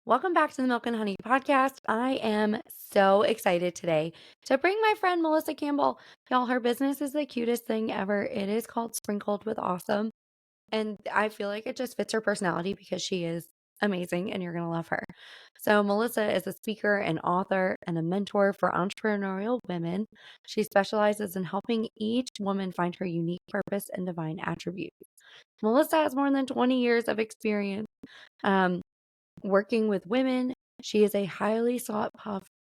Welcome back to the Milk and Honey podcast. I am so excited today to bring my friend Melissa Campbell. Y'all, her business is the cutest thing ever. It is called Sprinkled with Awesome. And I feel like it just fits her personality because she is amazing and you're going to love her. So, Melissa is a speaker and author and a mentor for entrepreneurial women. She specializes in helping each woman find her unique purpose and divine attributes. Melissa has more than 20 years of experience. Um, Working with women. She is a highly sought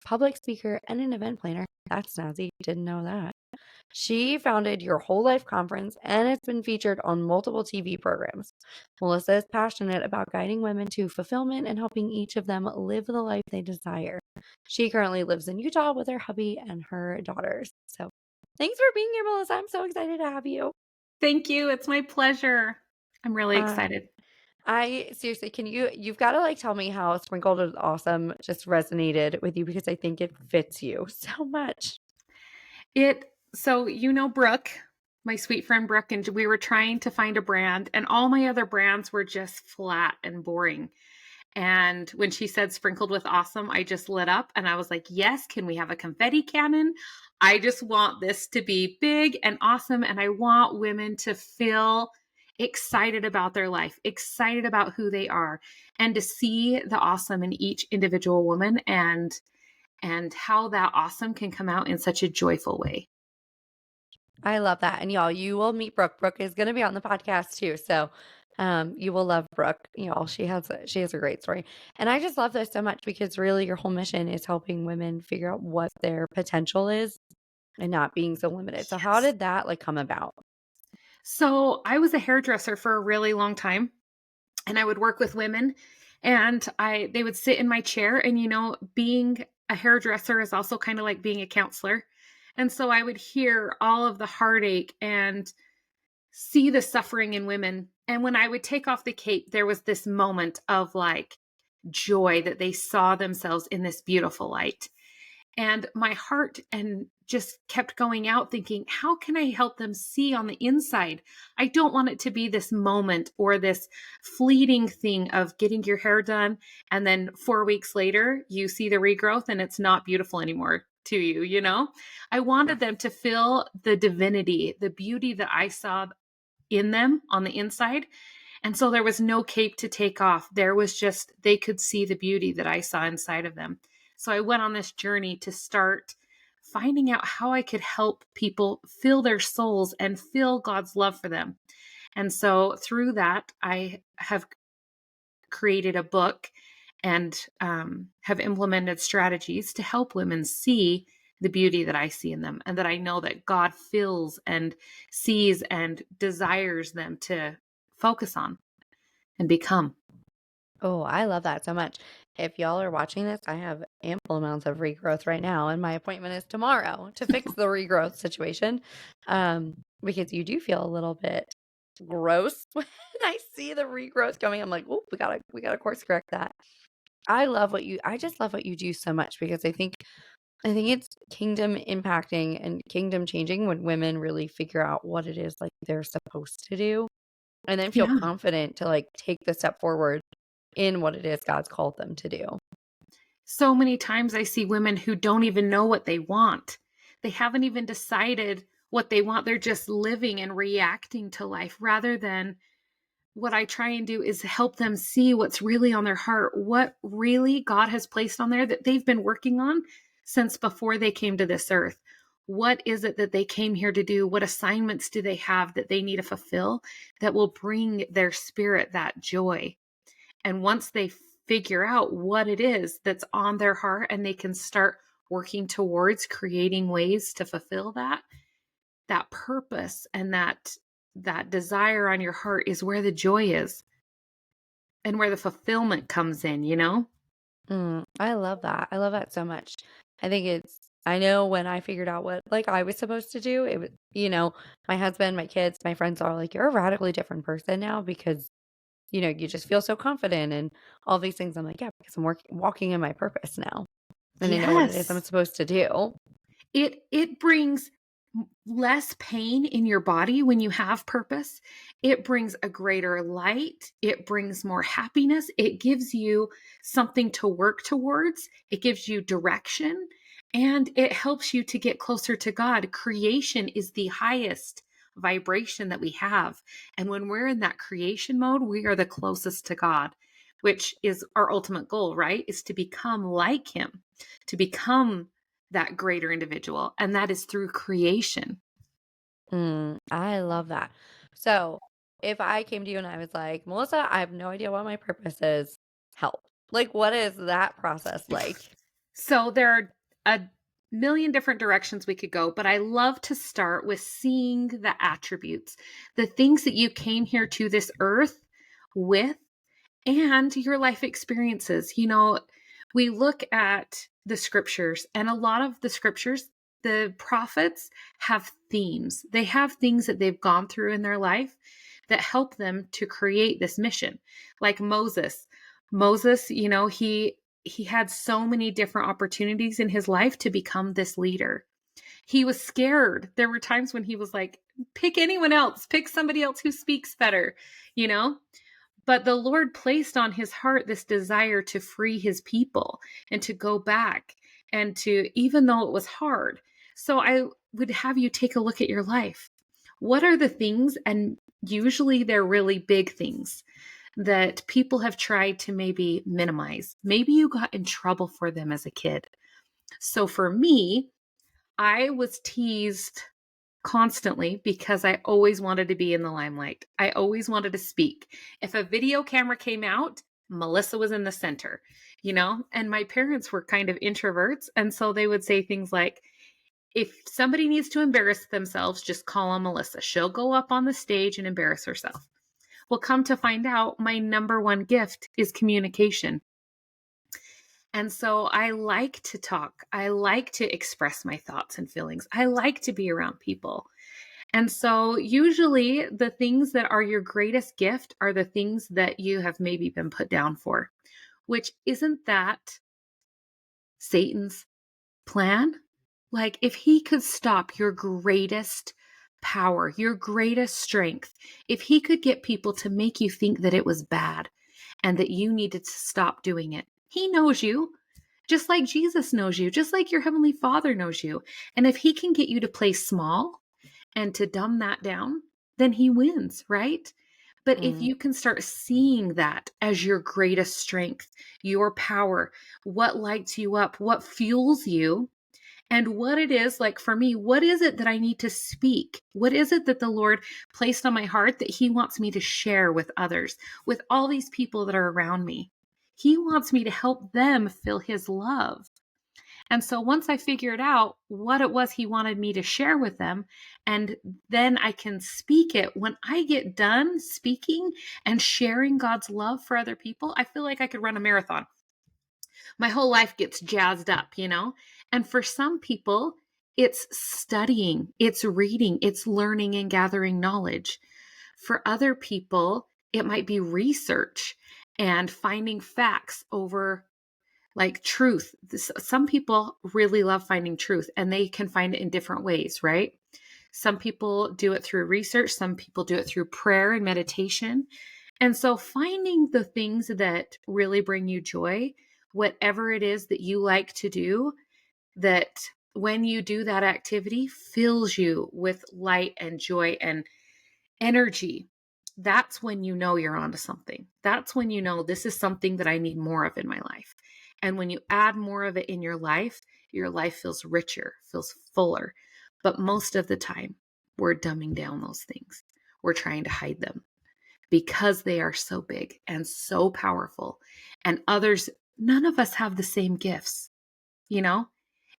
public speaker and an event planner. That's snazzy. Didn't know that. She founded Your Whole Life Conference and it's been featured on multiple TV programs. Melissa is passionate about guiding women to fulfillment and helping each of them live the life they desire. She currently lives in Utah with her hubby and her daughters. So thanks for being here, Melissa. I'm so excited to have you. Thank you. It's my pleasure. I'm really Uh, excited. I seriously, you've got to like tell me how Sprinkled is Awesome just resonated with you because I think it fits you so much. Brooke, my sweet friend Brooke, and we were trying to find a brand, and all my other brands were just flat and boring. And when she said sprinkled with awesome, I just lit up and I was like, yes, can we have a confetti cannon? I just want this to be big and awesome. And I want women to feel excited about their life, excited about who they are, and to see the awesome in each individual woman and how that awesome can come out in such a joyful way. I love that. And y'all, you will meet Brooke. Brooke is going to be on the podcast too. So you will love Brooke. Y'all, she has a great story. And I just love this so much because really your whole mission is helping women figure out what their potential is and not being so limited. So how Yes. did that like come about? So I was a hairdresser for a really long time, and I would work with women, and I they would sit in my chair, and being a hairdresser is also kind of like being a counselor. And so I would hear all of the heartache and see the suffering in women. And when I would take off the cape, there was this moment of like joy that they saw themselves in this beautiful light. And my heart and just kept going out thinking, how can I help them see on the inside? I don't want it to be this moment or this fleeting thing of getting your hair done. And then 4 weeks later, you see the regrowth and it's not beautiful anymore to you, you know? I wanted them to feel the divinity, the beauty that I saw in them on the inside. And so there was no cape to take off. There was just, they could see the beauty that I saw inside of them. So I went on this journey to start finding out how I could help people feel their souls and feel God's love for them. And so through that, I have created a book and have implemented strategies to help women see the beauty that I see in them and that I know that God feels and sees and desires them to focus on and become. Oh, I love that so much. If y'all are watching this, I have ample amounts of regrowth right now, and my appointment is tomorrow to fix the regrowth situation. Because you do feel a little bit gross when I see the regrowth coming. I'm like, oh, we gotta course correct that. I just love what you do so much because I think it's kingdom impacting and kingdom changing when women really figure out what it is like they're supposed to do and then feel Yeah. confident to like take the step forward in what it is God's called them to do. So many times I see women who don't even know what they want. They haven't even decided what they want. They're just living and reacting to life rather than what I try and do is help them see what's really on their heart, what really God has placed on there that they've been working on since before they came to this earth. What is it that they came here to do? What assignments do they have that they need to fulfill that will bring their spirit that joy? And once they figure out what it is that's on their heart and they can start working towards creating ways to fulfill that purpose and that desire on your heart is where the joy is and where the fulfillment comes in, you know? I love that. I love that so much. I know when I figured out what like I was supposed to do, it was, my husband, my kids, my friends are like, you're a radically different person now because, you just feel so confident and all these things. I'm like, yeah, because I'm walking in my purpose now and I know what it is I'm Yes. supposed to do. It brings less pain in your body when you have purpose. It brings a greater light. It brings more happiness. It gives you something to work towards. It gives you direction and it helps you to get closer to God. Creation is the highest vibration that we have. And when we're in that creation mode, we are the closest to God, which is our ultimate goal, right? Is to become like Him, to become that greater individual. And that is through creation. I love that. So, if I came to you and I was like, "Melissa, I have no idea what my purpose is. Help." Like, what is that process like? So there are a million different directions we could go, but I love to start with seeing the attributes, the things that you came here to this earth with, and your life experiences. We look at the scriptures, and a lot of the scriptures, the prophets have themes. They have things that they've gone through in their life that help them to create this mission. Like Moses. Moses, he had so many different opportunities in his life to become this leader. He was scared. There were times when he was like, pick anyone else, pick somebody else who speaks better, you know? But the Lord placed on his heart this desire to free his people and to go back and to, even though it was hard. So I would have you take a look at your life. What are the things, and usually they're really big things that people have tried to maybe minimize? Maybe you got in trouble for them as a kid. So for me, I was teased constantly because I always wanted to be in the limelight. I always wanted to speak. If a video camera came out, Melissa was in the center, and my parents were kind of introverts. And so they would say things like, if somebody needs to embarrass themselves, just call on Melissa. She'll go up on the stage and embarrass herself. Well, come to find out, my number one gift is communication. And so I like to talk. I like to express my thoughts and feelings. I like to be around people. And so usually the things that are your greatest gift are the things that you have maybe been put down for, which isn't that Satan's plan? Like if he could stop your greatest power, your greatest strength, if he could get people to make you think that it was bad and that you needed to stop doing it, he knows you. Just like Jesus knows you, just like your Heavenly Father knows you. And if he can get you to play small and to dumb that down, then he wins, right? But if Mm. you can start seeing that as your greatest strength, your power, what lights you up, what fuels you, and what it is, like for me, what is it that I need to speak? What is it that the Lord placed on my heart that he wants me to share with others, with all these people that are around me? He wants me to help them feel his love. And so once I figured out what it was he wanted me to share with them, and then I can speak it, when I get done speaking and sharing God's love for other people, I feel like I could run a marathon. My whole life gets jazzed up. And for some people, it's studying, it's reading, it's learning and gathering knowledge. For other people, it might be research and finding facts over like truth. Some people really love finding truth and they can find it in different ways, right? Some people do it through research, some people do it through prayer and meditation. And so finding the things that really bring you joy, whatever it is that you like to do, that when you do that activity fills you with light and joy and energy, that's when you know you're onto something. That's when you know this is something that I need more of in my life. And when you add more of it in your life feels richer, feels fuller. But most of the time, we're dumbing down those things. We're trying to hide them because they are so big and so powerful. And others, none of us have the same gifts, you know?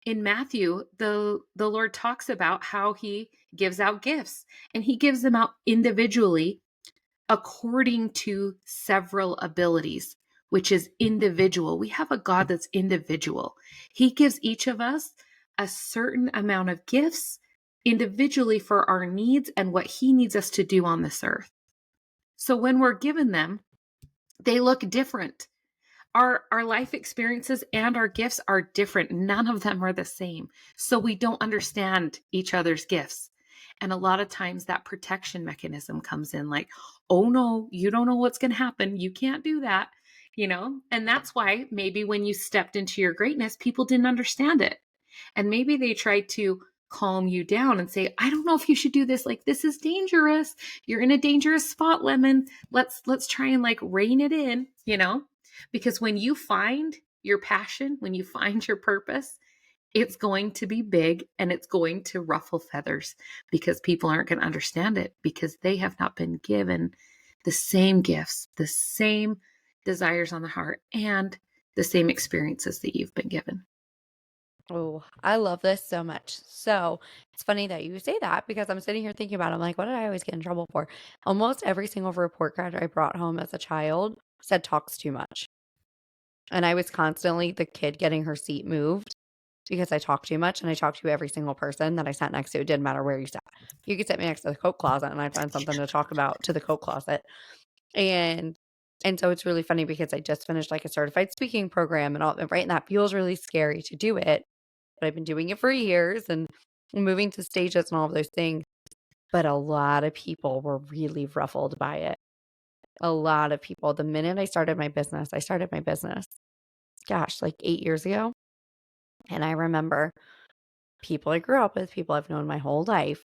In Matthew, the Lord talks about how he gives out gifts and he gives them out individually according to several abilities, which is individual. We have a God that's individual. He gives each of us a certain amount of gifts individually for our needs and what he needs us to do on this earth. So when we're given them, they look different. our life experiences and our gifts are different. None of them are the same. So we don't understand each other's gifts. And a lot of times that protection mechanism comes in like, oh no, you don't know what's going to happen. You can't do that, you know? And that's why maybe when you stepped into your greatness, people didn't understand it. And maybe they tried to calm you down and say, I don't know if you should do this. Like, this is dangerous. You're in a dangerous spot, Lemon. Let's try and like rein it in, you know? Because when you find your passion, when you find your purpose, it's going to be big and it's going to ruffle feathers because people aren't going to understand it because they have not been given the same gifts, the same desires on the heart, and the same experiences that you've been given. Oh, I love this so much. So it's funny that you say that because I'm sitting here thinking about it. I'm like, what did I always get in trouble for? Almost every single report card I brought home as a child said talks too much. And I was constantly the kid getting her seat moved because I talked too much and I talked to every single person that I sat next to. It didn't matter where you sat. You could sit me next to the coat closet and I'd find something to talk about to the coat closet. And and so it's really funny because I just finished like a certified speaking program and all right. And that feels really scary to do it. But I've been doing it for years and moving to stages and all of those things. But a lot of people were really ruffled by it. A lot of people. The minute I started my business, gosh, like 8 years ago. And I remember people I grew up with, people I've known my whole life,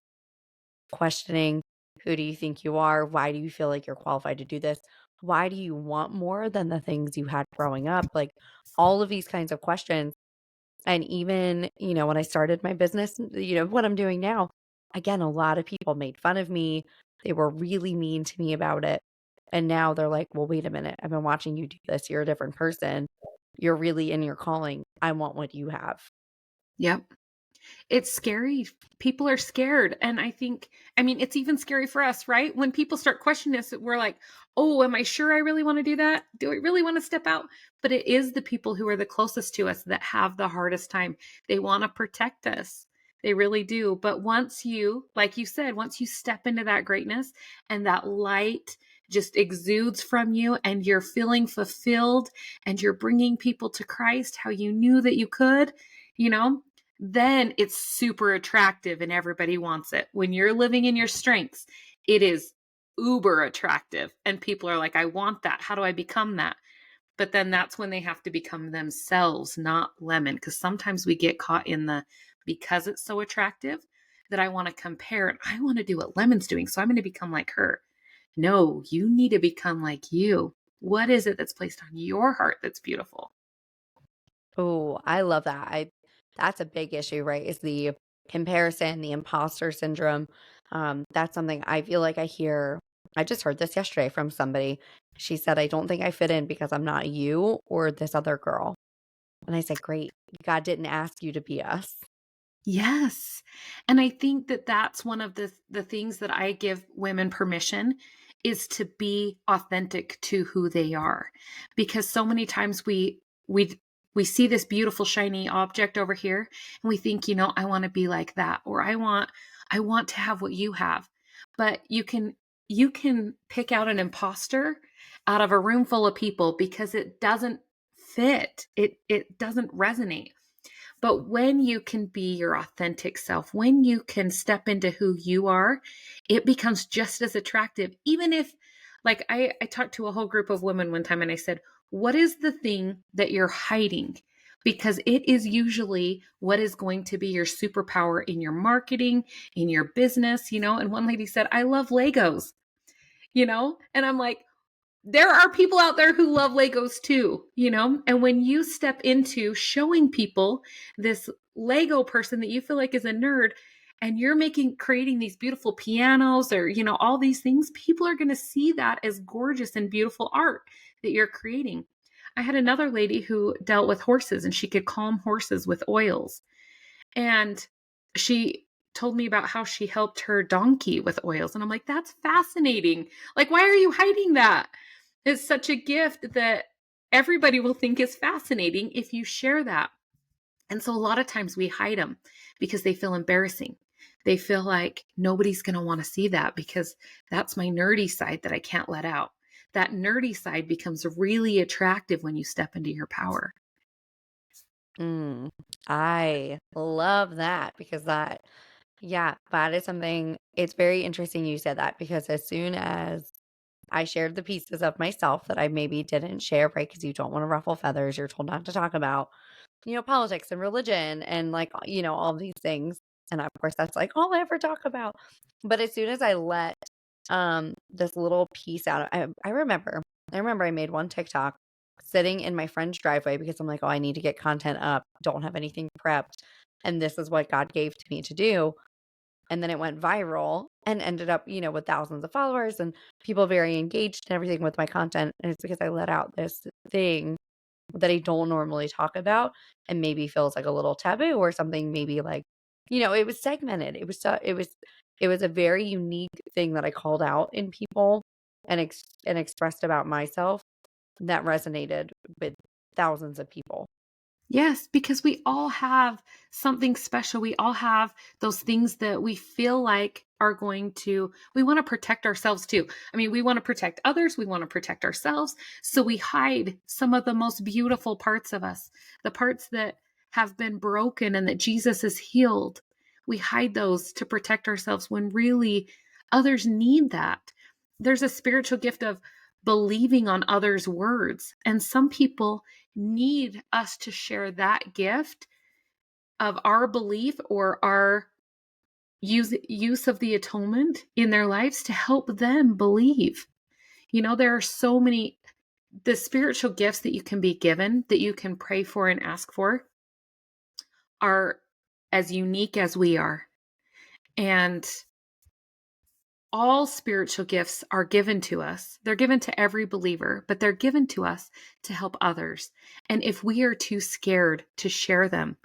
questioning, who do you think you are? Why do you feel like you're qualified to do this? Why do you want more than the things you had growing up? Like all of these kinds of questions. And even, when I started my business, what I'm doing now, again, a lot of people made fun of me. They were really mean to me about it. And now they're like, well, wait a minute. I've been watching you do this. You're a different person. You're really in your calling. I want what you have. Yep. It's scary. People are scared. And I mean, it's even scary for us, right? When people start questioning us, we're like, oh, am I sure I really want to do that? Do I really want to step out? But it is the people who are the closest to us that have the hardest time. They want to protect us. They really do. But once you, like you said, once you step into that greatness and that light just exudes from you and you're feeling fulfilled and you're bringing people to Christ how you knew that you could, you know, then it's super attractive and everybody wants it. When you're living in your strengths, it is uber attractive and people are like, I want that. How do I become that? But then that's when they have to become themselves, not Lemon. Because sometimes we get caught in the because it's so attractive that I want to compare it. I want to do what Lemon's doing. So I'm going to become like her. No, you need to become like you. What is it that's placed on your heart that's beautiful? Oh, I love that. That's a big issue, right? Is the comparison, the imposter syndrome. That's something I feel like I hear. I just heard this yesterday from somebody. She said, I don't think I fit in because I'm not you or this other girl. And I said, great. God didn't ask you to be us. Yes. And I think that that's one of the things that I give women permission is to be authentic to who they are. Because so many times we see this beautiful shiny object over here and we think, I want to be like that or I want to have what you have. But you can pick out an imposter out of a room full of people because it doesn't fit. It doesn't resonate. But when you can be your authentic self, when you can step into who you are, it becomes just as attractive. Even if, like, I talked to a whole group of women one time and I said, what is the thing that you're hiding? Because it is usually what is going to be your superpower in your marketing, in your business, And one lady said, I love Legos, And I'm like, there are people out there who love Legos too, And when you step into showing people this Lego person that you feel like is a nerd and you're creating these beautiful pianos or, all these things, people are going to see that as gorgeous and beautiful art that you're creating. I had another lady who dealt with horses and she could calm horses with oils. And she told me about how she helped her donkey with oils. And I'm like, that's fascinating. Like, why are you hiding that? It's such a gift that everybody will think is fascinating if you share that. And so a lot of times we hide them because they feel embarrassing. They feel like nobody's going to want to see that because that's my nerdy side that I can't let out. that nerdy side becomes really attractive when you step into your power. Mm, I love that because yeah, that is something, it's very interesting you said that because as soon as I shared the pieces of myself that I maybe didn't share, right? Because you don't want to ruffle feathers, you're told not to talk about, politics and religion and like, all these things. And of course, that's like all I ever talk about. But as soon as I let this little piece out, I remember I made one TikTok sitting in my friend's driveway because I'm like, oh, I need to get content up, don't have anything prepped. And this is what God gave to me to do. And then it went viral and ended up, with thousands of followers and people very engaged and everything with my content. And it's because I let out this thing that I don't normally talk about and maybe feels like a little taboo or something, maybe like, it was segmented. It was a very unique thing that I called out in people and expressed about myself that resonated with thousands of people. Yes, because we all have something special. We all have those things that we feel like are going to, we want to protect ourselves too. I mean, we want to protect others, we want to protect ourselves. So we hide some of the most beautiful parts of us, the parts that have been broken and that Jesus has healed. We hide those to protect ourselves when really others need that. There's a spiritual gift of believing on others' words. And some people need us to share that gift of our belief or our use of the atonement in their lives to help them believe. There are so many, the spiritual gifts that you can be given, that you can pray for and ask for, are as unique as we are. And all spiritual gifts are given to us. They're given to every believer, but they're given to us to help others. And if we are too scared to share them,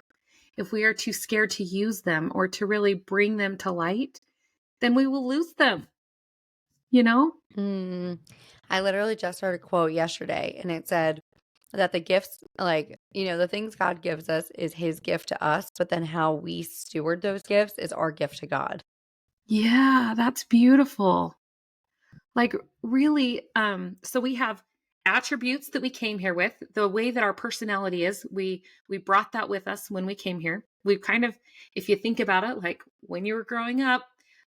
if we are too scared to use them or to really bring them to light, then we will lose them, you know? Mm. I literally just heard a quote yesterday and it said that the gifts, like, the things God gives us is his gift to us, but then how we steward those gifts is our gift to God. Yeah, that's beautiful. Like really, so we have attributes that we came here with, the way that our personality is. We brought that with us when we came here. We've kind of, if you think about it, like when you were growing up,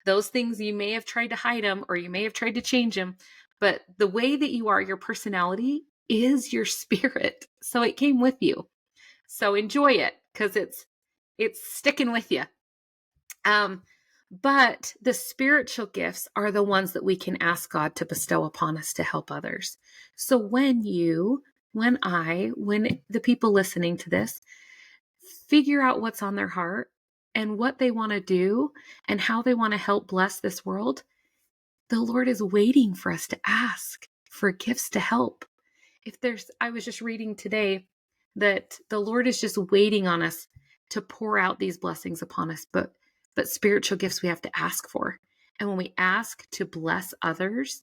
those things you may have tried to hide them or you may have tried to change them, but the way that you are, your personality is your spirit. So it came with you. So enjoy it because it's sticking with you. Um, but the spiritual gifts are the ones that we can ask God to bestow upon us to help others. So when when the people listening to this figure out what's on their heart and what they want to do and how they want to help bless this world, the Lord is waiting for us to ask for gifts to help. I was just reading today that the Lord is just waiting on us to pour out these blessings upon us, but spiritual gifts we have to ask for. And when we ask to bless others,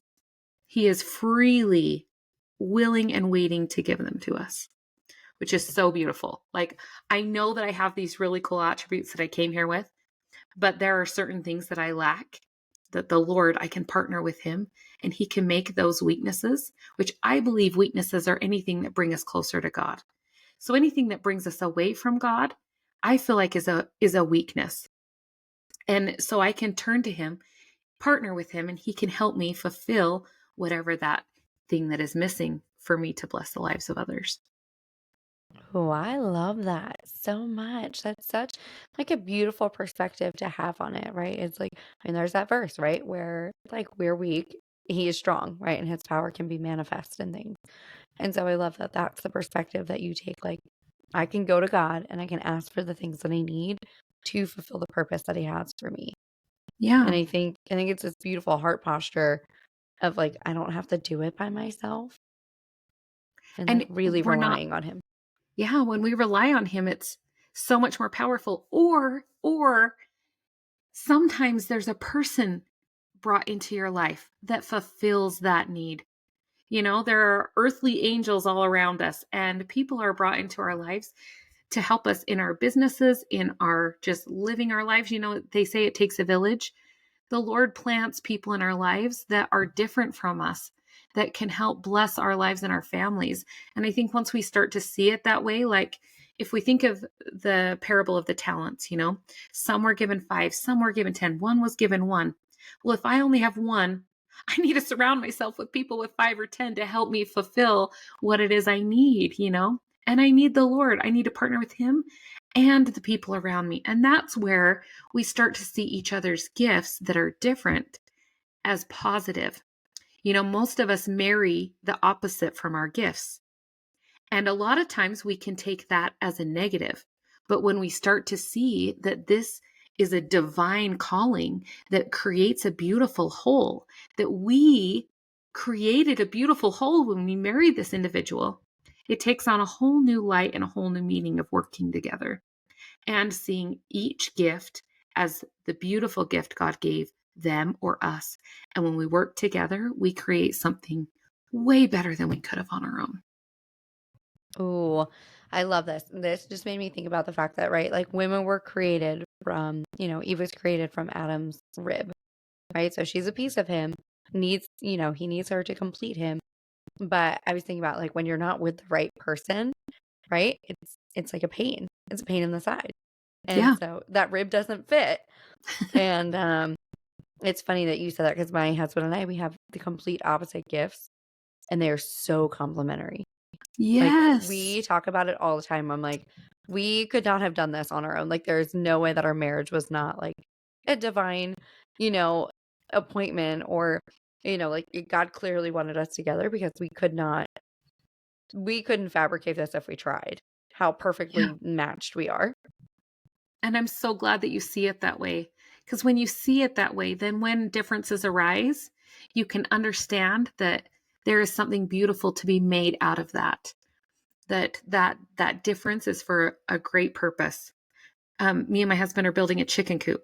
he is freely willing and waiting to give them to us, which is so beautiful. Like, I know that I have these really cool attributes that I came here with, but there are certain things that I lack that the Lord, I can partner with him and he can make those weaknesses, which I believe weaknesses are anything that bring us closer to God. So anything that brings us away from God, I feel like is a weakness. And so I can turn to him, partner with him, and he can help me fulfill whatever that thing that is missing for me to bless the lives of others. Oh, I love that so much. That's such like a beautiful perspective to have on it, right? It's like, there's that verse, right, where like we're weak, he is strong, right? And his power can be manifest in things. And so I love that that's the perspective that you take. Like, I can go to God and I can ask for the things that I need to fulfill the purpose that he has for me. And Yeah. I think it's this beautiful heart posture of like, I don't have to do it by myself and like And really we're not, relying on him. yeah, when we rely on him, it's so much more powerful. Or sometimes there's a person brought into your life that fulfills that need. There are earthly angels all around us, and people are brought into our lives to help us in our businesses, in our just living our lives. They say it takes a village. The Lord plants people in our lives that are different from us, that can help bless our lives and our families. And I think once we start to see it that way, like if we think of the parable of the talents, some were given five, some were given 10, one was given one. Well, if I only have one, I need to surround myself with people with five or 10 to help me fulfill what it is I need. And I need the Lord. I need to partner with Him and the people around me. And that's where we start to see each other's gifts that are different as positive. Most of us marry the opposite from our gifts. And a lot of times we can take that as a negative. But when we start to see that this is a divine calling that creates a beautiful whole, that we created a beautiful whole when we married this individual, it takes on a whole new light and a whole new meaning of working together and seeing each gift as the beautiful gift God gave them or us. And when we work together, we create something way better than we could have on our own. Ooh, I love this. This just made me think about the fact that, right, like women were created from, Eve was created from Adam's rib, right? So she's a piece of him, he needs her to complete him. But I was thinking about like when you're not with the right person, right? It's like a pain. It's a pain in the side. And Yeah. so that rib doesn't fit. And it's funny that you said that because my husband and I, we have the complete opposite gifts and they're so complementary. Like Yes. we talk about it all the time. I'm like, we could not have done this on our own. Like there's no way that our marriage was not like a divine, appointment or, like God clearly wanted us together because we couldn't fabricate this if we tried, how perfectly Yeah. matched we are. And I'm so glad that you see it that way. Because when you see it that way, then when differences arise, you can understand that there is something beautiful to be made out of that. That difference is for a great purpose. Me and my husband are building a chicken coop.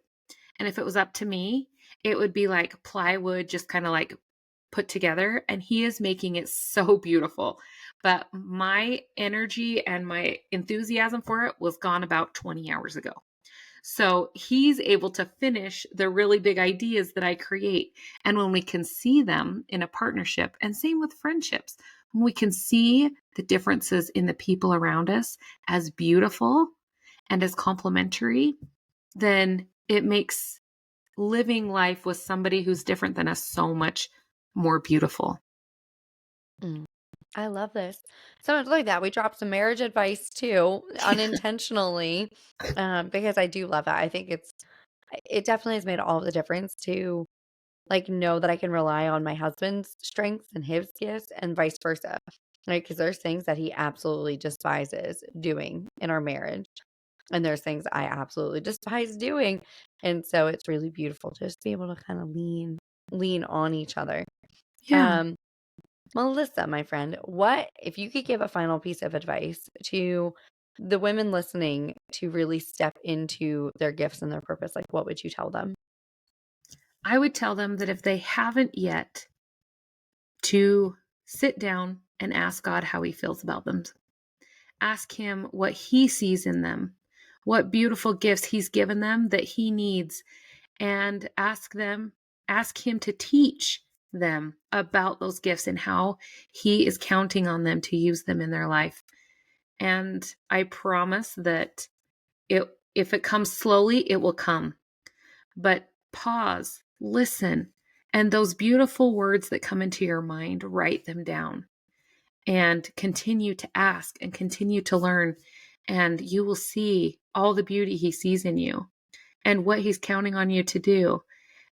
And if it was up to me, it would be like plywood just kind of like put together. And he is making it so beautiful. But my energy and my enthusiasm for it was gone about 20 hours ago. So he's able to finish the really big ideas that I create. And when we can see them in a partnership, and same with friendships, when we can see the differences in the people around us as beautiful and as complementary, then it makes living life with somebody who's different than us so much more beautiful. Mm. I love this. So much like that. We dropped some marriage advice too, unintentionally, because I do love that. I think it definitely has made all the difference to like know that I can rely on my husband's strengths and his gifts and vice versa. Right? Because there's things that he absolutely despises doing in our marriage. And there's things I absolutely despise doing. And so it's really beautiful to just be able to kind of lean on each other. Yeah. Um, Melissa, my friend, what if you could give a final piece of advice to the women listening to really step into their gifts and their purpose, like what would you tell them? I would tell them that if they haven't yet, to sit down and ask God how He feels about them. Ask Him what He sees in them, what beautiful gifts He's given them that He needs, and ask Him to teach them about those gifts and how He is counting on them to use them in their life. And I promise that if it comes slowly, it will come. But pause, listen, and those beautiful words that come into your mind, write them down and continue to ask and continue to learn. And you will see all the beauty He sees in you and what He's counting on you to do.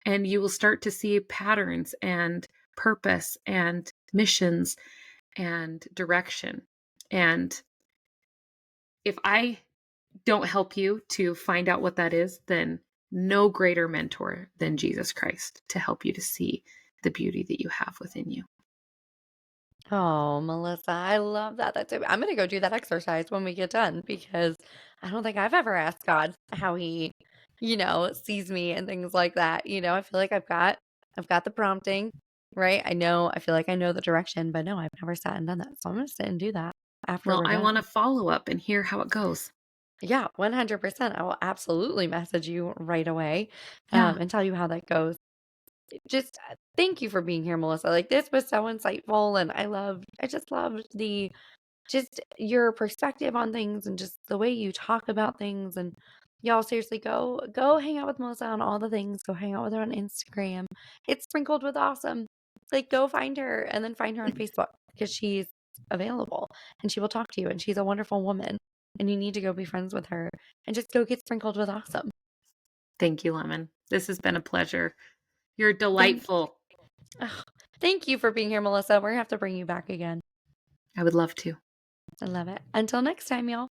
And you will start to see patterns and purpose and missions and direction. And if I don't help you to find out what that is, then no greater mentor than Jesus Christ to help you to see the beauty that you have within you. Oh, Melissa, I love that. I'm going to go do that exercise when we get done because I don't think I've ever asked God how he, sees me and things like that. I feel like I've got the prompting, right? I feel like I know the direction, but no, I've never sat and done that. So I'm going to sit and do that after Well, we're I done. want to follow up and hear how it goes. Yeah, 100%. I will absolutely message you right away, Yeah. and tell you how that goes. just thank you for being here, Melissa. Like this was so insightful, and I just loved the just your perspective on things and just the way you talk about things. And y'all seriously go hang out with Melissa on all the things. Go hang out with her on Instagram. It's sprinkled with awesome. Like go find her and then find her on Facebook because she's available and she will talk to you and she's a wonderful woman and you need to go be friends with her and just go get sprinkled with awesome. Thank you, Lemon. This has been a pleasure. You're Thank delightful. ugh, thank you for being here, Melissa. We're gonna have to bring you back again. I would love to. I love it. Until next time, y'all.